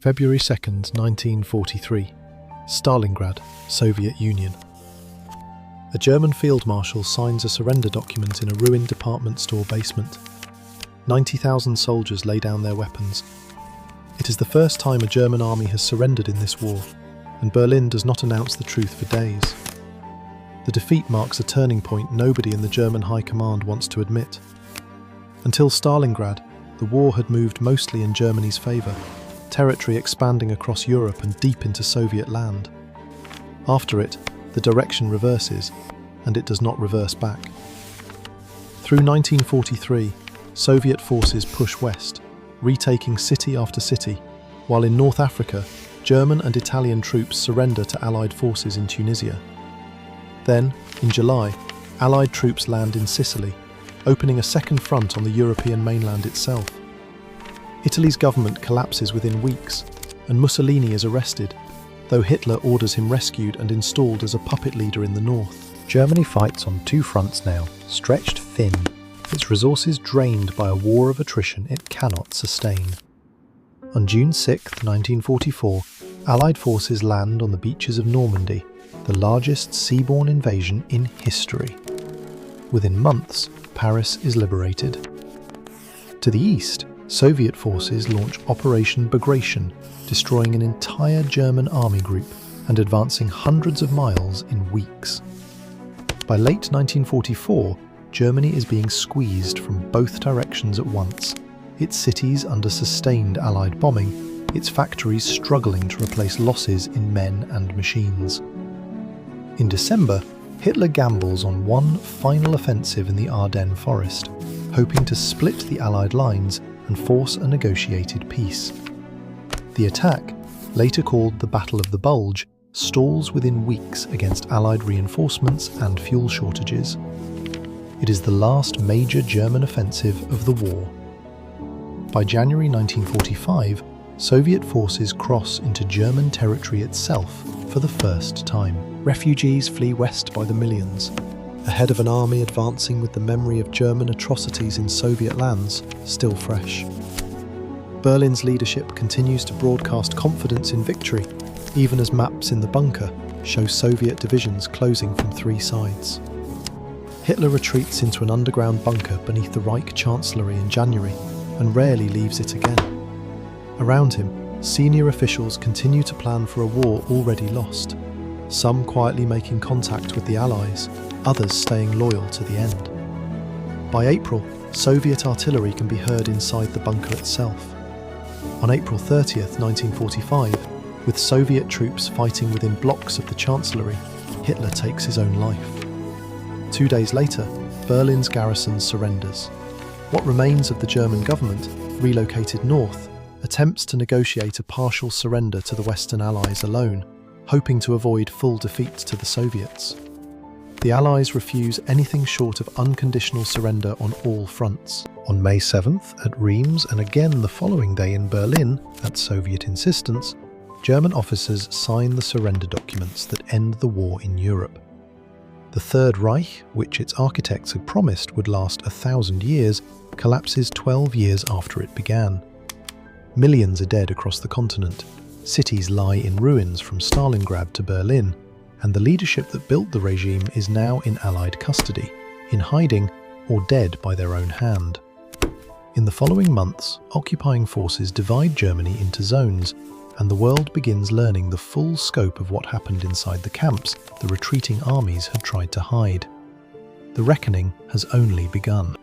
February 2nd, 1943. Stalingrad, Soviet Union. A German field marshal signs a surrender document in a ruined department store basement. 90,000 soldiers lay down their weapons. It is the first time a German army has surrendered in this war, and Berlin does not announce the truth for days. The defeat marks a turning point nobody in the German high command wants to admit. Until Stalingrad, the war had moved mostly in Germany's favour, territory expanding across Europe and deep into Soviet land. After it, the direction reverses, and it does not reverse back. Through 1943, Soviet forces push west, retaking city after city, while in North Africa, German and Italian troops surrender to Allied forces in Tunisia. Then, in July, Allied troops land in Sicily, opening a second front on the European mainland itself. Italy's government collapses within weeks, and Mussolini is arrested, though Hitler orders him rescued and installed as a puppet leader in the north. Germany fights on two fronts now, stretched thin, its resources drained by a war of attrition it cannot sustain. On June 6, 1944, Allied forces land on the beaches of Normandy, the largest seaborne invasion in history. Within months, Paris is liberated. To the east, Soviet forces launch Operation Bagration, destroying an entire German army group and advancing hundreds of miles in weeks. By late 1944, Germany is being squeezed from both directions at once, its cities under sustained Allied bombing, its factories struggling to replace losses in men and machines. In December, Hitler gambles on one final offensive in the Ardennes forest, hoping to split the Allied lines and force a negotiated peace. The attack, later called the Battle of the Bulge, stalls within weeks against Allied reinforcements and fuel shortages. It is the last major German offensive of the war. By January 1945, Soviet forces cross into German territory itself for the first time. Refugees flee west by the millions, ahead of an army advancing with the memory of German atrocities in Soviet lands still fresh. Berlin's leadership continues to broadcast confidence in victory, even as maps in the bunker show Soviet divisions closing from three sides. Hitler retreats into an underground bunker beneath the Reich chancellery in January and rarely leaves it again. Around him, senior officials continue to plan for a war already lost, some quietly making contact with the Allies, others staying loyal to the end. By April, Soviet artillery can be heard inside the bunker itself. On April 30th, 1945, with Soviet troops fighting within blocks of the chancellery, Hitler takes his own life. 2 days later, Berlin's garrison surrenders. What remains of the German government, relocated north, attempts to negotiate a partial surrender to the Western Allies alone, hoping to avoid full defeat to the Soviets. The Allies refuse anything short of unconditional surrender on all fronts. On May 7th at Reims and again the following day in Berlin, at Soviet insistence, German officers sign the surrender documents that end the war in Europe. The Third Reich, which its architects had promised would last 1,000 years, collapses 12 years after it began. Millions are dead across the continent. Cities lie in ruins from Stalingrad to Berlin, and the leadership that built the regime is now in Allied custody, in hiding or dead by their own hand. In the following months, occupying forces divide Germany into zones, and the world begins learning the full scope of what happened inside the camps the retreating armies had tried to hide. The reckoning has only begun.